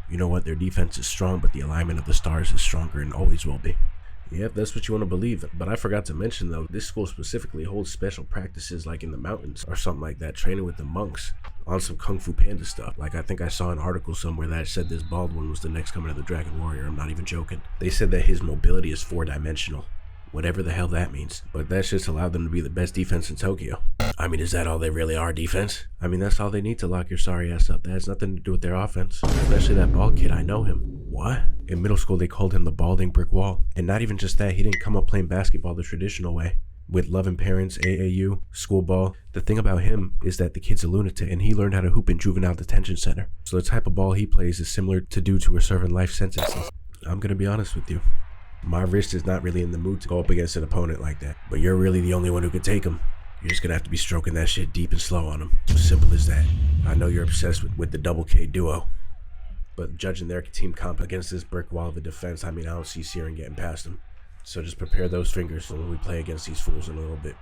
You know what? Their defense is strong, but the alignment of the stars is stronger and always will be. Yep, that's what you want to believe. But I forgot to mention though, this school specifically holds special practices like in the mountains or something like that, training with the monks on some Kung Fu Panda stuff. Like I think I saw an article somewhere that said this bald one was the next coming of the Dragon Warrior. I'm not even joking. They said that his mobility is 4-dimensional. Whatever the hell that means. But that's just allowed them to be the best defense in Tokyo. I mean, is that all they really are, defense? I mean, that's all they need to lock your sorry ass up. That has nothing to do with their offense. Especially that bald kid, I know him. What? In middle school, they called him the balding brick wall. And not even just that, he didn't come up playing basketball the traditional way. With loving parents, AAU, school ball. The thing about him is that the kid's a lunatic and he learned how to hoop in juvenile detention center. So the type of ball he plays is similar to dudes who are serving life sentences. I'm gonna be honest with you. My wrist is not really in the mood to go up against an opponent like that. But you're really the only one who could take him. You're just gonna have to be stroking that shit deep and slow on him. Simple as that. I know you're obsessed with the double K duo. But judging their team comp against this brick wall of a defense, I mean, I don't see Siren getting past them. So just prepare those fingers for when we play against these fools in a little bit.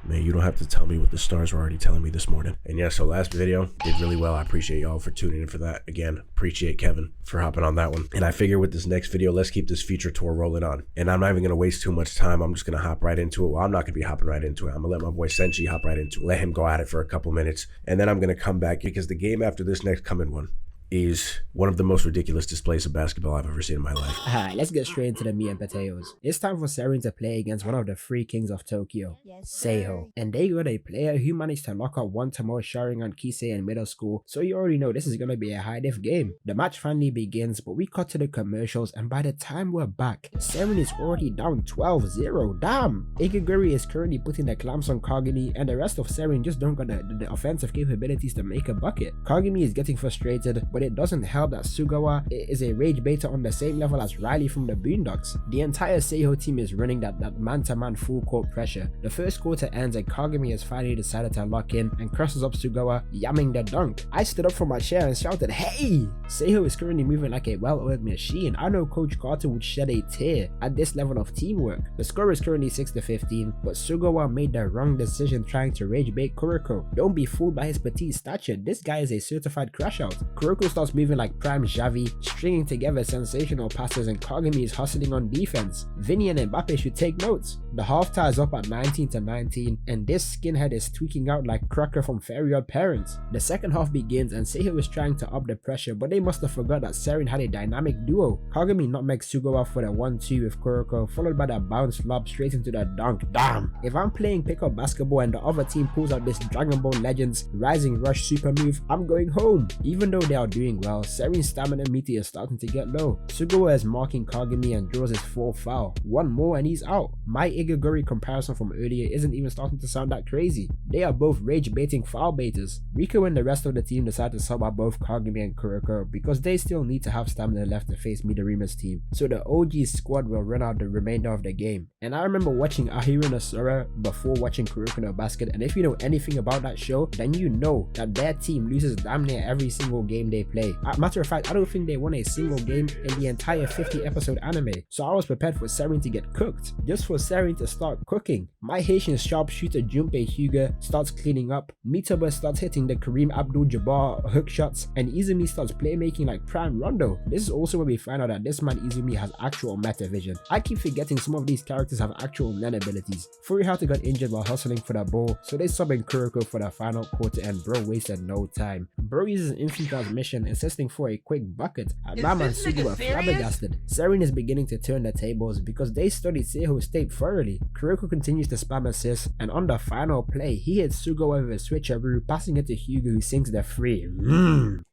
Man, you don't have to tell me what the stars were already telling me this morning. And yeah, so last video did really well. I appreciate y'all for tuning in for that. Again, appreciate Kevin for hopping on that one. And I figure with this next video, let's keep this feature tour rolling on. And I'm not even going to waste too much time. I'm just going to hop right into it. Well, I'm not going to be hopping right into it. I'm going to let my boy Senshii hop right into it. Let him go at it for a couple minutes. And then I'm going to come back because the game after this next coming one is one of the most ridiculous displays of basketball I've ever seen in my life. Alright, let's get straight into the meat and potatoes. It's time for Seren to play against one of the three kings of Tokyo, Seiho. And they got a player who managed to lock up one Tomoe Sharingan Kisei in middle school, so you already know this is gonna be a high diff game. The match finally begins, but we cut to the commercials and by the time we're back, Seren is already down 12-0. Damn! Ikiguri is currently putting the clamps on Kagami and the rest of Seren just don't got the offensive capabilities to make a bucket. Kagami is getting frustrated, but it doesn't help that Sugawa is a rage baiter on the same level as Riley from the Boondocks. The entire Seiho team is running that man-to-man full court pressure. The first quarter ends and Kagami has finally decided to lock in and crosses up Sugawa, yamming the dunk. I stood up from my chair and shouted, "Hey!" Seiho is currently moving like a well-oiled machine. I know Coach Carter would shed a tear at this level of teamwork. The score is currently 6-15, but Sugawa made the wrong decision trying to rage bait Kuroko. Don't be fooled by his petite stature. This guy is a certified crash out. Kuroko starts moving like prime Xavi, stringing together sensational passes, and Kagami is hustling on defense. Vinny and Mbappe should take notes. The half ties up at 19-19, and this skinhead is tweaking out like Crocker from Fairy Odd Parents. The second half begins and Seiho is trying to up the pressure, but they must have forgot that Seren had a dynamic duo. Kagami nutmegs Sugawa for the 1-2 with Kuroko, followed by the bounce lob straight into the dunk. Damn! If I'm playing pickup basketball and the other team pulls out this Dragon Ball Legends Rising Rush super move, I'm going home. Even though they are doing well, Seren's stamina meter is starting to get low. Sugawa is marking Kagami and draws his fourth foul. One more and he's out. My Igaguri comparison from earlier isn't even starting to sound that crazy. They are both rage baiting foul baiters. Rico and the rest of the team decide to sub out both Kagami and Kuroko because they still need to have stamina left to face Midorima's team. So the OG squad will run out the remainder of the game. And I remember watching Ahiru Nasura before watching Kuroko no Basket, and if you know anything about that show, then you know that their team loses damn near every single game they play. Matter of fact, I don't think they won a single game in the entire 50 episode anime, so I was prepared for Seren to get cooked, just for Seren to start cooking. My Haitian sharpshooter Junpei Hyuga starts cleaning up, Mitoba starts hitting the Kareem Abdul-Jabbar hook shots, and Izumi starts playmaking like prime Rondo. This is also where we find out that this man Izumi has actual meta vision. I keep forgetting some of these characters have actual nen abilities. Furuhata got injured while hustling for the ball, so they sub in Kuroko for the final quarter and bro wasted no time. Bro uses an instant transmission, insisting for a quick bucket. Mama and Sugu were flabbergasted. Seren is beginning to turn the tables because they studied Seiho's tape thoroughly. Kuroko continues to spam assists, and on the final play, he hits Sugawa with a switcheroo, passing it to Hyuga who sinks the free.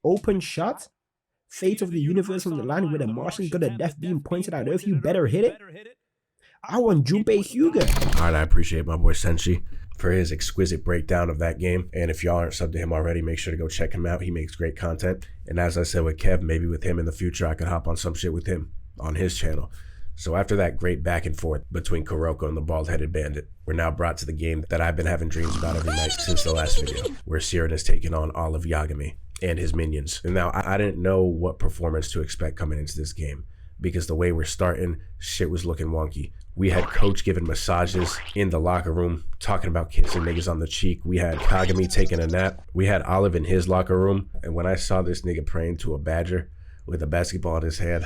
Open shot? Fate of the universe on the line where the Martian got a death beam pointed at Earth, you better hit it? I want Junpei Hyuga. Alright, I appreciate my boy Senshii for his exquisite breakdown of that game. And if y'all aren't subbed to him already, make sure to go check him out. He makes great content. And as I said with Kev, maybe with him in the future, I could hop on some shit with him on his channel. So after that great back and forth between Kuroko and the bald-headed bandit, we're now brought to the game that I've been having dreams about every night since the last video, where Siren has taken on all of Yagami and his minions. And now I didn't know what performance to expect coming into this game, because the way we're starting, shit was looking wonky. We had Coach giving massages in the locker room, talking about kissing niggas on the cheek. We had Kagami taking a nap. We had Olive in his locker room. And when I saw this nigga praying to a badger with a basketball in his hand.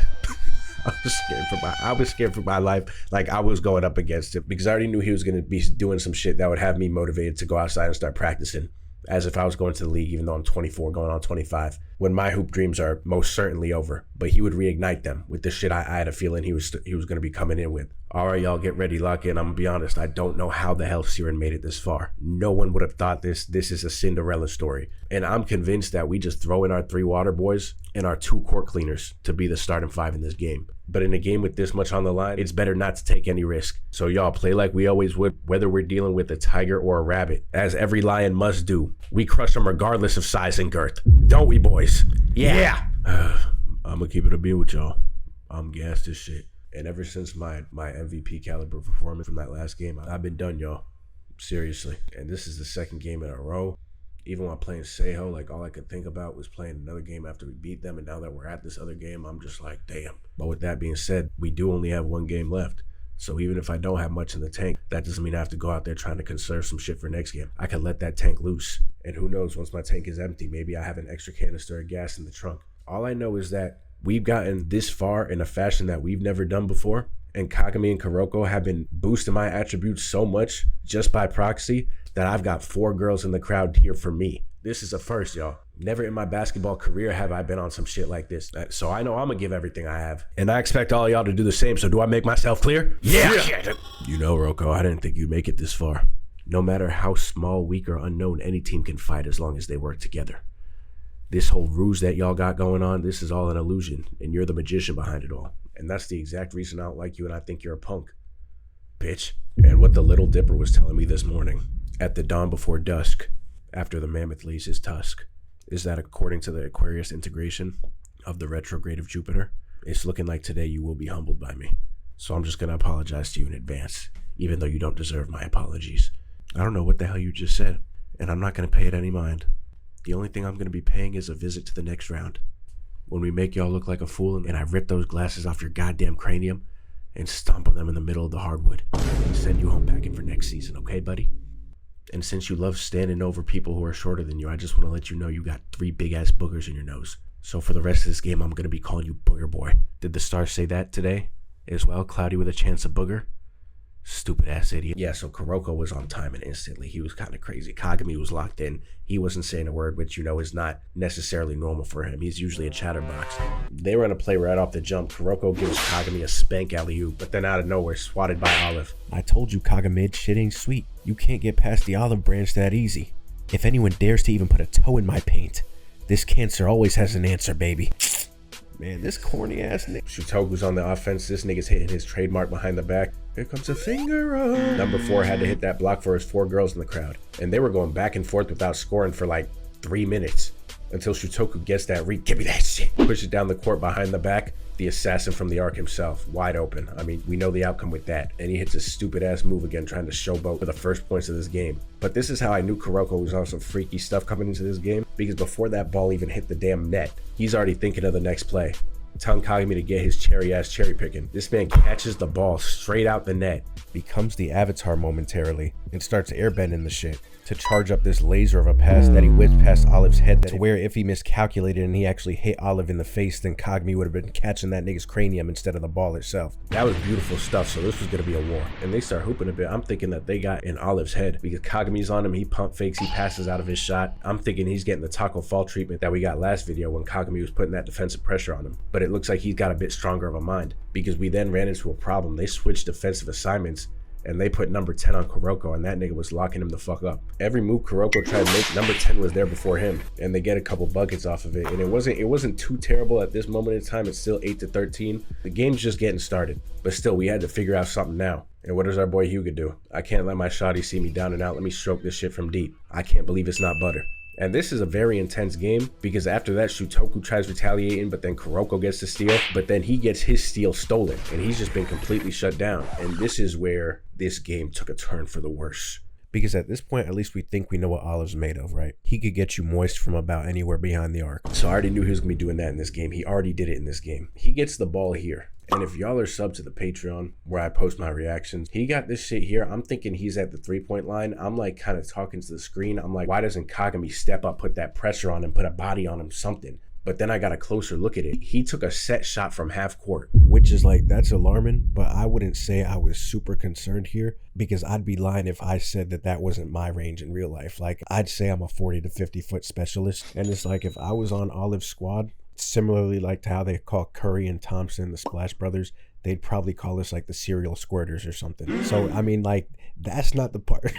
I was scared for my life. Like, I was going up against it because I already knew he was going to be doing some shit that would have me motivated to go outside and start practicing as if I was going to the league, even though I'm 24 going on 25, when my hoop dreams are most certainly over. But he would reignite them with the shit I had a feeling he was going to be coming in with. All right, y'all, get ready, lock in. I'm gonna be honest, I don't know how the hell Siren made it this far. No one would have thought this is a Cinderella story. And I'm convinced that we just throw in our 3 water boys and our 2 court cleaners to be the starting 5 in this game. But in a game with this much on the line, it's better not to take any risk. So y'all play like we always would, whether we're dealing with a tiger or a rabbit, as every lion must do. We crush them regardless of size and girth. Don't we, boys? Yeah. I'm gonna keep it a beat with y'all. I'm gassed as shit. And ever since my MVP caliber performance from that last game, I've been done, y'all. Seriously. And this is the 2nd game in a row. Even while playing Seiho, like, all I could think about was playing another game after we beat them. And now that we're at this other game, I'm just like, damn. But with that being said, we do only have 1 game left. So even if I don't have much in the tank, that doesn't mean I have to go out there trying to conserve some shit for next game. I can let that tank loose. And who knows, once my tank is empty, maybe I have an extra canister of gas in the trunk. All I know is that we've gotten this far in a fashion that we've never done before. And Kagami and Kuroko have been boosting my attributes so much just by proxy that I've got 4 girls in the crowd here for me. This is a first, y'all. Never in my basketball career have I been on some shit like this. So I know I'm gonna give everything I have. And I expect all y'all to do the same. So do I make myself clear? Yeah. You know, Roko, I didn't think you'd make it this far. No matter how small, weak, or unknown, any team can fight as long as they work together. This whole ruse that y'all got going on, this is all an illusion. And you're the magician behind it all. And that's the exact reason I don't like you and I think you're a punk. Bitch. And what the Little Dipper was telling me this morning, at the dawn before dusk, after the mammoth leaves his tusk, is that according to the Aquarius integration of the retrograde of Jupiter, it's looking like today you will be humbled by me. So I'm just going to apologize to you in advance, even though you don't deserve my apologies. I don't know what the hell you just said, and I'm not going to pay it any mind. The only thing I'm going to be paying is a visit to the next round. When we make y'all look like a fool and I rip those glasses off your goddamn cranium and stomp on them in the middle of the hardwood and send you home packing for next season, okay, buddy? And since you love standing over people who are shorter than you, I just want to let you know you got 3 big-ass boogers in your nose. So for the rest of this game, I'm going to be calling you Booger Boy. Did the stars say that today as well? Cloudy with a chance of booger? Stupid-ass idiot. Yeah, so Kuroko was on time and instantly. He was kind of crazy. Kagami was locked in. He wasn't saying a word, which, you know, is not necessarily normal for him. He's usually a chatterbox. They were going to play right off the jump. Kuroko gives Kagami a spank alley-oop, but then out of nowhere, swatted by Olive. I told you, Kagami, shit ain't sweet. You can't get past the olive branch that easy. If anyone dares to even put a toe in my paint, this cancer always has an answer, baby. Man, this corny ass nigga. Shutoku's on the offense. This nigga's hitting his trademark behind the back. Here comes a finger roll. Number 4 had to hit that block for his 4 girls in the crowd. And they were going back and forth without scoring for like 3 minutes. Until Shutoku gets that read. Give me that shit. Pushes down the court behind the back. The assassin from the arc himself. Wide open. I mean, we know the outcome with that. And he hits a stupid ass move again, trying to showboat for the first points of this game. But this is how I knew Kuroko was on some freaky stuff coming into this game. Because before that ball even hit the damn net, he's already thinking of the next play. Telling Kagami to get his cherry picking. This man catches the ball straight out the net, becomes the avatar momentarily, and starts airbending the shit to charge up this laser of a pass that he whips past Olive's head, to where if he miscalculated and he actually hit Olive in the face, then Kagami would have been catching that nigga's cranium instead of the ball itself. That was beautiful stuff, so this was going to be a war. And they start hooping a bit. I'm thinking that they got in Olive's head because Kagami's on him. He pump fakes. He passes out of his shot. I'm thinking he's getting the taco fall treatment that we got last video when Kagami was putting that defensive pressure on him. But it looks like he's got a bit stronger of a mind because we then ran into a problem. They switched defensive assignments and they put number 10 on Kuroko, and that nigga was locking him the fuck up. Every move Kuroko tried to make, number 10 was there before him, and they get a couple buckets off of it. And it wasn't too terrible at this moment in time. It's still 8-13. The game's just getting started, but still we had to figure out something now. And what does our boy Hyuga do? I can't let my shawty see me down and out. Let me stroke this shit from deep. I can't believe it's not butter. And this is a very intense game because after that, Shutoku tries retaliating, but then Kuroko gets the steal, but then he gets his steal stolen, and he's just been completely shut down. And this is where this game took a turn for the worse. Because at this point, at least we think we know what Olive's made of, right? He could get you moist from about anywhere behind the arc. So I already knew he was going to be doing that in this game. He already did it in this game. He gets the ball here. And if y'all are sub to the Patreon where I post my reactions, he got this shit here. I'm thinking he's at the 3-point line. I'm like kind of talking to the screen. I'm like, why doesn't Kagami step up, put that pressure on him, put a body on him, something? But then I got a closer look at it. He took a set shot from half court. Which is like, that's alarming, but I wouldn't say I was super concerned here, because I'd be lying if I said that that wasn't my range in real life. Like, I'd say I'm a 40 to 50 foot specialist. And it's like, if I was on Olive's squad, similarly like to how they call Curry and Thompson the Splash Brothers, they'd probably call us like the serial squirters or something. So, I mean, like, that's not the part.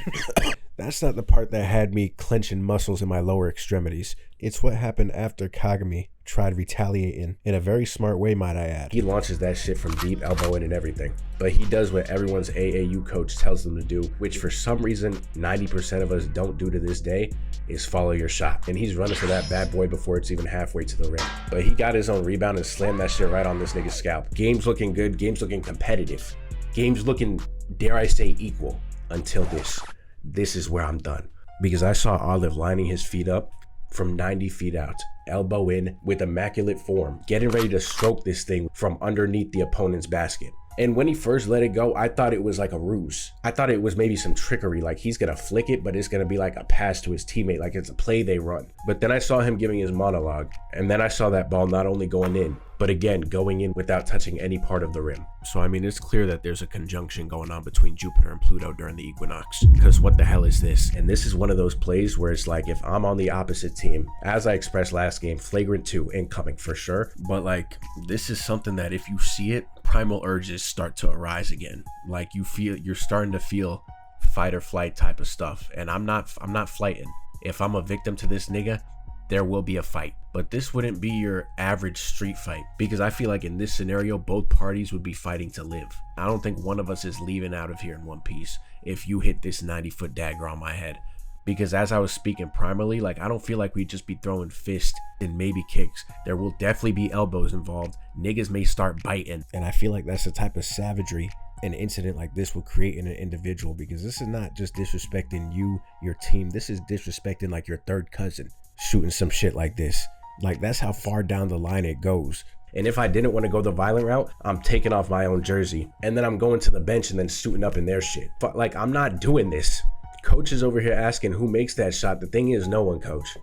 That's not the part that had me clenching muscles in my lower extremities. It's what happened after Kagami tried retaliating in a very smart way, might I add. He launches that shit from deep, elbow in and everything. But he does what everyone's AAU coach tells them to do, which for some reason 90% of us don't do to this day, is follow your shot. And he's running for that bad boy before it's even halfway to the rim. But he got his own rebound and slammed that shit right on this nigga's scalp. Game's looking good, game's looking competitive. Game's looking, dare I say, equal until this. This is where I'm done. Because I saw Olive lining his feet up from 90 feet out, elbow in with immaculate form, getting ready to stroke this thing from underneath the opponent's basket. And when he first let it go, I thought it was like a ruse. I thought it was maybe some trickery, like he's gonna flick it, but it's gonna be like a pass to his teammate, like it's a play they run. But then I saw him giving his monologue, and then I saw that ball not only going in, but again, going in without touching any part of the rim. So I mean, it's clear that there's a conjunction going on between Jupiter and Pluto during the equinox, because what the hell is this? And this is one of those plays where it's like, if I'm on the opposite team, as I expressed last game, flagrant 2 incoming for sure. But like, this is something that if you see it, primal urges start to arise again. Like you're starting to feel fight or flight type of stuff. And I'm not flighting. If I'm a victim to this nigga, there will be a fight. But this wouldn't be your average street fight, because I feel like in this scenario, both parties would be fighting to live. I don't think one of us is leaving out of here in one piece if you hit this 90-foot dagger on my head. Because as I was speaking primarily, like, I don't feel like we'd just be throwing fists and maybe kicks. There will definitely be elbows involved. Niggas may start biting. And I feel like that's the type of savagery an incident like this will create in an individual, because this is not just disrespecting you, your team. This is disrespecting like your third cousin shooting some shit like this. Like, that's how far down the line it goes. And if I didn't want to go the violent route, I'm taking off my own jersey, and then I'm going to the bench and then suiting up in their shit. But like, I'm not doing this. Coach is over here asking who makes that shot. The thing is, no one, coach.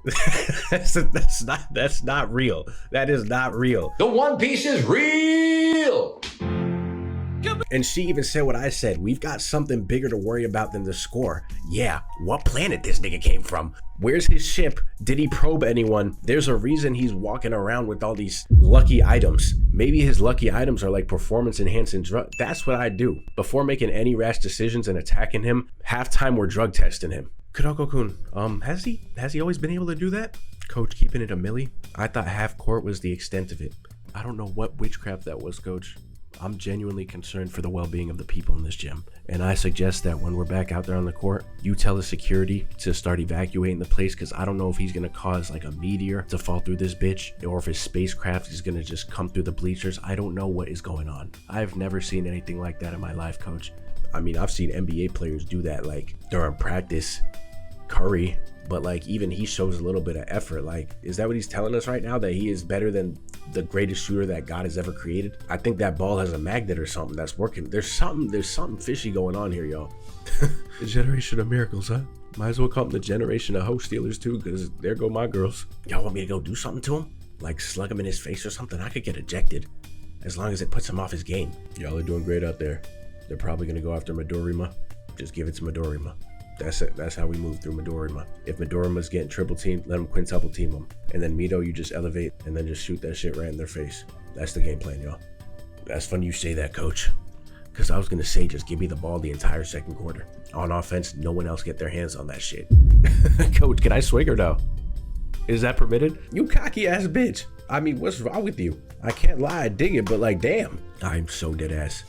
that's not real. That is not real. The One Piece is real. And she even said what I said. We've got something bigger to worry about than the score. Yeah, what planet this nigga came from? Where's his ship? Did he probe anyone? There's a reason he's walking around with all these lucky items. Maybe his lucky items are like performance enhancing drug. That's what I do. Before making any rash decisions and attacking him, halftime we're drug testing him. Kuroko-kun, has he always been able to do that? Coach, keeping it a milli? I thought half court was the extent of it. I don't know what witchcraft that was, coach. I'm genuinely concerned for the well-being of the people in this gym. And I suggest that when we're back out there on the court, you tell the security to start evacuating the place, because I don't know if he's going to cause like a meteor to fall through this bitch, or if his spacecraft is going to just come through the bleachers. I don't know what is going on. I've never seen anything like that in my life, coach. I mean, I've seen NBA players do that like during practice. Curry, but like even he shows a little bit of effort. Like, is that what he's telling us right now, that he is better than the greatest shooter that God has ever created? I think that ball has a magnet or something that's working. There's something fishy going on here, y'all. The generation of miracles, huh? Might as well call them the generation of host stealers too, because there go my girls. Y'all want me to go do something to him, like slug him in his face or something? I could get ejected as long as it puts him off his game. Y'all are doing great out there. They're probably gonna go after Midorima. Just give it to Midorima. That's it. That's how we move through Midorima. If Midorima's getting triple teamed, let him quintuple team him. And then Mito, you just elevate and then just shoot that shit right in their face. That's the game plan, y'all. That's funny you say that, coach. Because I was going to say, just give me the ball the entire second quarter. On offense, no one else get their hands on that shit. Coach, can I swing or no? Is that permitted? You cocky ass bitch. I mean, what's wrong with you? I can't lie, I dig it, but like, damn. I'm so dead ass.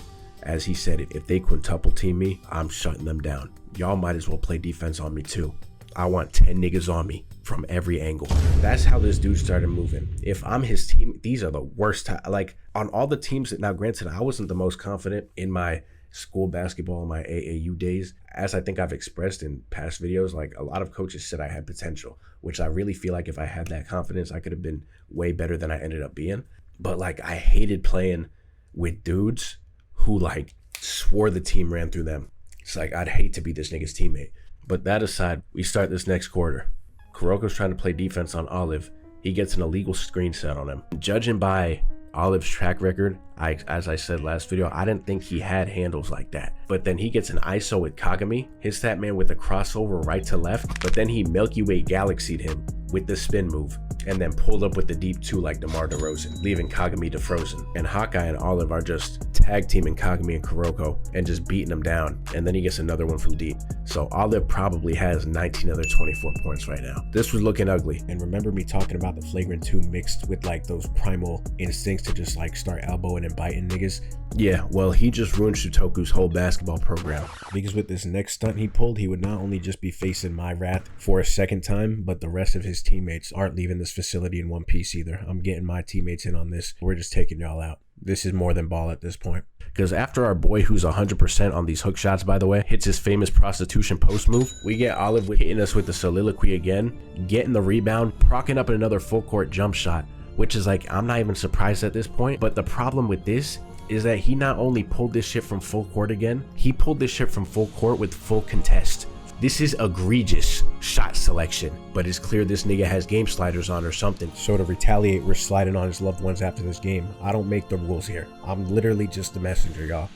As he said, if they quintuple team me, I'm shutting them down. Y'all might as well play defense on me too. I want 10 niggas on me from every angle. That's how this dude started moving. If I'm his team, these are the worst. Like, on all the teams that, now granted, I wasn't the most confident in my school basketball in my AAU days. As I think I've expressed in past videos, like, a lot of coaches said I had potential, which I really feel like if I had that confidence, I could have been way better than I ended up being. But like, I hated playing with dudes who like swore the team ran through them. It's like, I'd hate to be this nigga's teammate. But that aside, we start this next quarter. KUROKO'S trying to play defense on Olive. He he gets an illegal screen set on him. Judging by Olive's track record, as I said last video, I didn't think he had handles like that. But then he gets an ISO with Kagami, hits that man with a crossover right to left, but then he Milky Way galaxied him with the spin move, and then pulled up with the deep 2 like DeMar DeRozan, leaving Kagami defrozen. And Hawkeye and Olive are just tag teaming Kagami and Kuroko and just beating him down, and then he gets another one from deep. So Olive probably has 19 other 24 points right now. This was looking ugly. And remember me talking about the flagrant 2 mixed with like those primal instincts to just like start elbowing and biting niggas? Yeah, well, he just ruined Shutoku's whole basketball program. Because with this next stunt he pulled, he would not only just be facing my wrath for a second time, but the rest of his teammates aren't leaving this facility in one piece either. I'm getting my teammates in on this. We're just taking y'all out. This is more than ball at this point. Because after our boy, who's 100% on these hook shots, by the way, hits his famous prostitution post move, we get Olive hitting us with the soliloquy again, getting the rebound, procking up another full court jump shot, which is like, I'm not even surprised at this point. But the problem with this is that he not only pulled this shit from full court again, he pulled this shit from full court with full contest. This is egregious shot selection, but it's clear this nigga has game sliders on or something. So to retaliate, we're sliding on his loved ones after this game. I don't make the rules here. I'm literally just the messenger, y'all.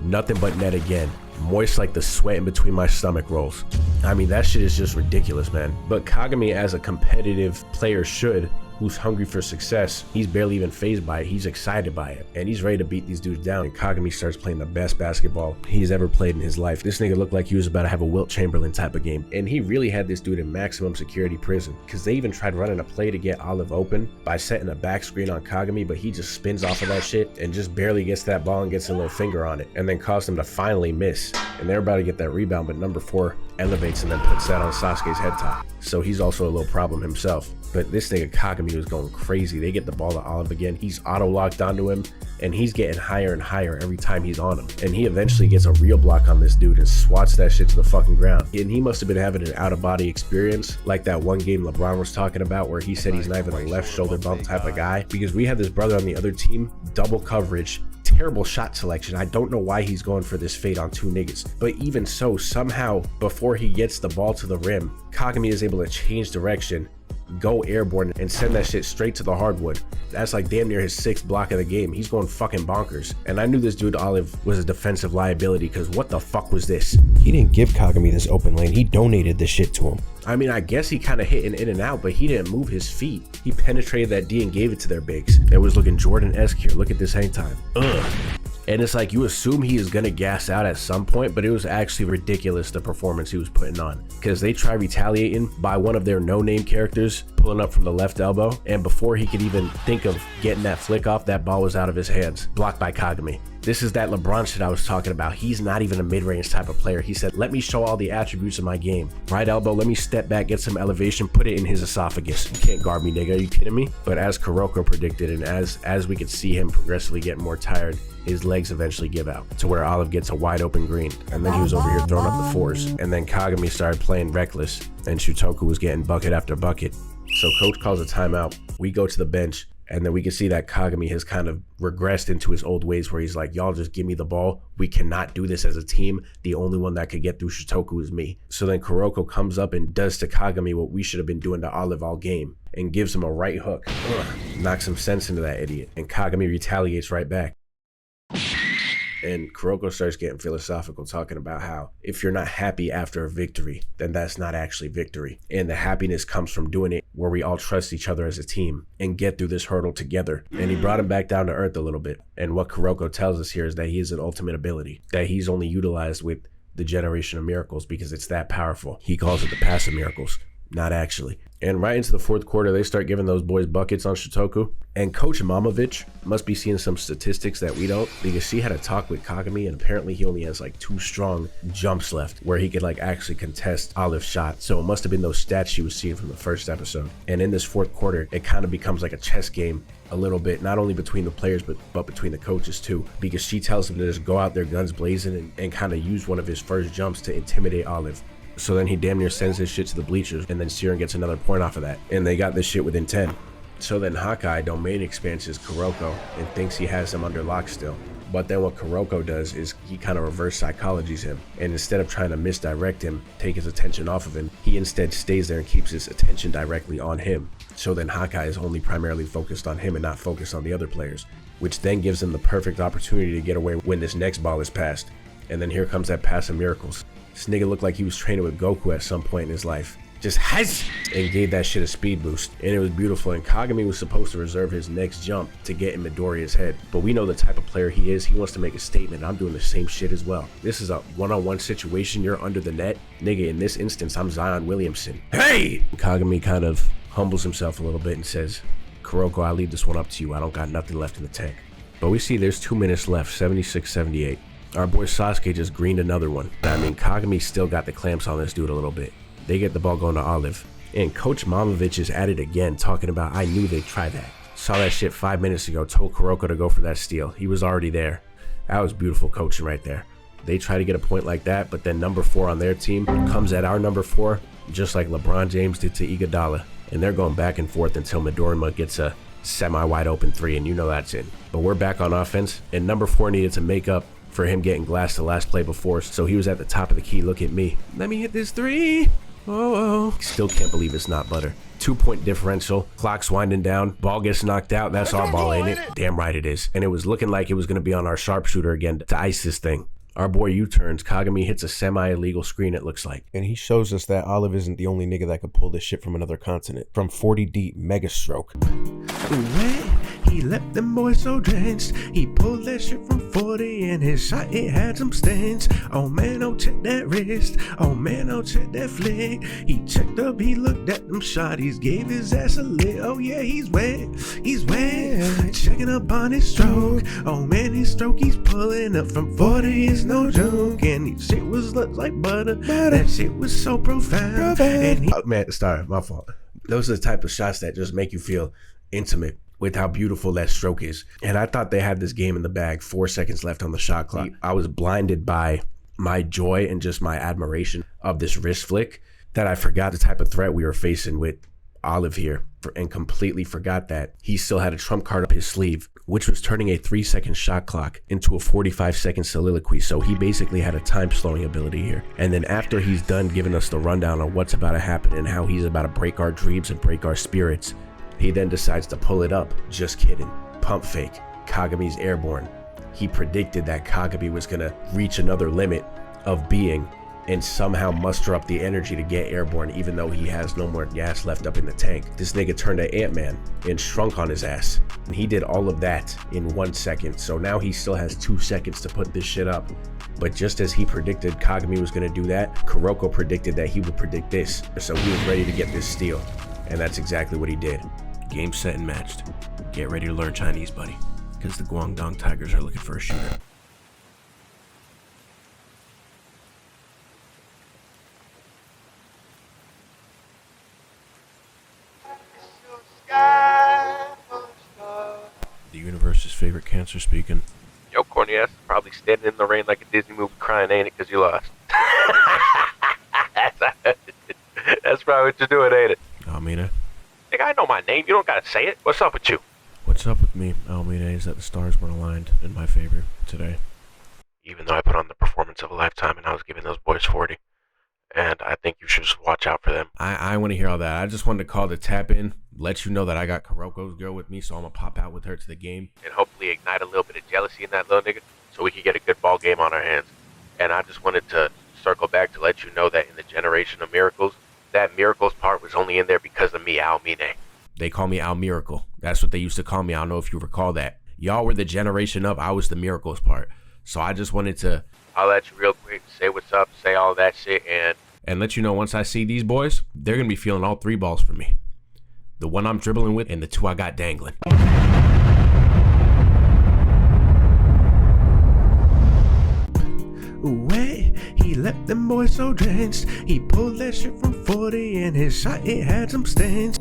Nothing but net again. Moist like the sweat in between my stomach rolls. I mean, that shit is just ridiculous, man. But Kagami, as a competitive player should, who's hungry for success, he's barely even fazed by it. He's excited by it, and he's ready to beat these dudes down. And Kagami starts playing the best basketball he's ever played in his life. This nigga looked like he was about to have a Wilt Chamberlain type of game, and he really had this dude in maximum security prison, because they even tried running a play to get Olive open by setting a back screen on Kagami, but he just spins off of that shit and just barely gets that ball and gets a little finger on it, and then caused him to finally miss. And they're about to get that rebound, but number 4 elevates and then puts that on Sasuke's head top. So he's also a little problem himself. But this nigga Kagami was going crazy. They get the ball to Olive again. He's auto-locked onto him, and he's getting higher and higher every time he's on him. And he eventually gets a real block on this dude and swats that shit to the fucking ground. And he must have been having an out-of-body experience, like that one game LeBron was talking about where he said he's not even a left shoulder bump type of guy. Because we had this brother on the other team, double coverage, terrible shot selection. I don't know why he's going for this fade on 2 niggas. But even so, somehow, before he gets the ball to the rim, Kagami is able to change direction, go airborne, and send that shit straight to the hardwood. That's like damn near his 6th block of the game. He's going fucking bonkers. And I knew this dude Olive was a defensive liability, because what the fuck was this? He didn't give Kagami this open lane. He donated this shit to him. I mean, I guess he kind of hit an in and out, but he didn't move his feet. He penetrated that D and gave it to their bigs. It was looking Jordan-esque here. Look at this hang time. Ugh. And it's like, you assume he is gonna gas out at some point, but it was actually ridiculous, the performance he was putting on, because they try retaliating by one of their no-name characters pulling up from the left elbow, and before he could even think of getting that flick off, that ball was out of his hands, blocked by Kagami. This is that LeBron shit I was talking about. He's not even a mid-range type of player. He said, let me show all the attributes of my game. Right elbow, let me step back, get some elevation, put it in his esophagus. You can't guard me, nigga. Are you kidding me? But as Kuroko predicted, and as we could see him progressively getting more tired, his legs eventually give out to where Olive gets a wide open green. And then he was over here throwing up the 4s. And then Kagami started playing reckless, and Shutoku was getting bucket after bucket. So coach calls a timeout. We go to the bench, and then we can see that Kagami has kind of regressed into his old ways where he's like, y'all just give me the ball. We cannot do this as a team. The only one that could get through Shutoku is me. So then Kuroko comes up and does to Kagami what we should have been doing to Olive all game, and gives him a right hook. Knocks some sense into that idiot. And Kagami retaliates right back. And Kuroko starts getting philosophical, talking about how if you're not happy after a victory, then that's not actually victory. And the happiness comes from doing it where we all trust each other as a team and get through this hurdle together. And he brought him back down to earth a little bit. And what Kuroko tells us here is that he is an ultimate ability, that he's only utilized with the generation of miracles because it's that powerful. He calls it the passive miracles. Not actually. And right into the 4th quarter, they start giving those boys buckets on Shutoku. And Coach Mamovich must be seeing some statistics that we don't, because she had a talk with Kagami, and apparently he only has like 2 strong jumps left where he could like actually contest Olive's shot. So it must have been those stats she was seeing from the first episode. And in this 4th quarter, it kind of becomes like a chess game a little bit, not only between the players, but between the coaches too, because she tells him to just go out there guns blazing and kind of use one of his first jumps to intimidate Olive. So then he damn near sends his shit to the bleachers, and then Siren gets another point off of that. And they got this shit within 10. So then Hawkeye domain expands his Kuroko and thinks he has him under lock still. But then what Kuroko does is he kind of reverse psychologies him. And instead of trying to misdirect him, take his attention off of him, He instead stays there and keeps his attention directly on him. So then Hawkeye is only primarily focused on him and not focused on the other players, which then gives him the perfect opportunity to get away when this next ball is passed. And then here comes that pass of miracles. This nigga looked like he was training with Goku at some point in his life. Just has and gave that shit a speed boost, and it was beautiful. And Kagami was supposed to reserve his next jump to get in Midoriya's head, but we know the type of player he is. He wants to make a statement. I'm doing the same shit as well. This is a one-on-one situation. You're under the net, nigga. In this instance, I'm Zion Williamson. Hey! Kagami kind of humbles himself a little bit and says, Kuroko, I leave this one up to you. I don't got nothing left in the tank. But we see there's 2 minutes left, 76-78. Our boy Sasuke just greened another one. I mean, Kagami still got the clamps on this dude a little bit. They get the ball going to Olive. And Coach Mamovich is at it again, talking about, I knew they'd try that. Saw that shit 5 minutes ago, told Kuroko to go for that steal. He was already there. That was beautiful coaching right there. They try to get a point like that, but then number 4 on their team comes at our number 4, just like LeBron James did to Iguodala. And they're going back and forth until Midorima gets a semi-wide open 3, and you know that's in. But we're back on offense, and number 4 needed to make up for him getting glassed the last play before, so he was at the top of the key. Look at me. Let me hit this 3. Oh. Still can't believe it's not butter. 2-point differential. Clock's winding down. Ball gets knocked out. That's our ball, ain't it? Damn right it is. And it was looking like it was going to be on our sharpshooter again to ice this thing. Our boy U-turns. Kagami hits a semi-illegal screen, it looks like. And he shows us that Olive isn't the only nigga that could pull this shit from another continent. From 40 deep, mega stroke. He left them boys so drenched. He pulled that shit from 40 and his shot, it had some stance. Oh man, oh check that wrist. Oh man, oh check that flick. He checked up, he looked at them shotties, gave his ass a lick. Oh yeah, he's wet. He's wet. Checking up on his stroke. Oh man, his stroke, he's pulling up from 40. It's no joke. And his shit was looked like butter. That shit was so profound. And he, oh man, sorry, my fault. Those are the type of shots that just make you feel intimate with how beautiful that stroke is. And I thought they had this game in the bag. 4 seconds left on the shot clock. I was blinded by my joy and just my admiration of this wrist flick that I forgot the type of threat we were facing with Olive here, and completely forgot that he still had a trump card up his sleeve, which was turning a 3-second shot clock into a 45-second soliloquy. So he basically had a time slowing ability here. And then after he's done giving us the rundown on what's about to happen and how he's about to break our dreams and break our spirits, he then decides to pull it up. Just kidding. Pump fake. Kagami's airborne. He predicted that Kagami was gonna reach another limit of being and somehow muster up the energy to get airborne, even though he has no more gas left up in the tank. This nigga turned to Ant-Man and shrunk on his ass. And he did all of that in 1 second. So now he still has 2 seconds to put this shit up. But just as he predicted Kagami was gonna do that, Kuroko predicted that he would predict this. So he was ready to get this steal. And that's exactly what he did. Game set and matched. Get ready to learn Chinese, buddy, because the Guangdong Tigers are looking for a shooter. The universe's favorite cancer speaking. Yo, corny ass is probably standing in the rain like a Disney movie crying, ain't it, because you lost. That's probably what you're doing, ain't it? Almeida. Nigga, I know my name. You don't gotta say it. What's up with you? What's up with me, Almeida, is that the stars weren't aligned in my favor today. Even though I put on the performance of a lifetime and I was giving those boys 40. And I think you should just watch out for them. I want to hear all that. I just wanted to call to tap in, let you know that I got Kuroko's girl with me, so I'm going to pop out with her to the game. And hopefully ignite a little bit of jealousy in that little nigga so we can get a good ball game on our hands. And I just wanted to circle back to let you know that in the generation of miracles, that miracles part was only in there because of me, Almine. They call me Al Miracle. That's what they used to call me. I don't know if you recall that. Y'all were the generation of, I was the miracles part. So I just wanted to... I'll let you real quick, say what's up, say all that shit, and let you know once I see these boys, they're going to be feeling all 3 balls from me. The one I'm dribbling with and the 2 I got dangling. Wait, he left them boys so drenched. He pulled that shit from 40 and his shot, it had some stains.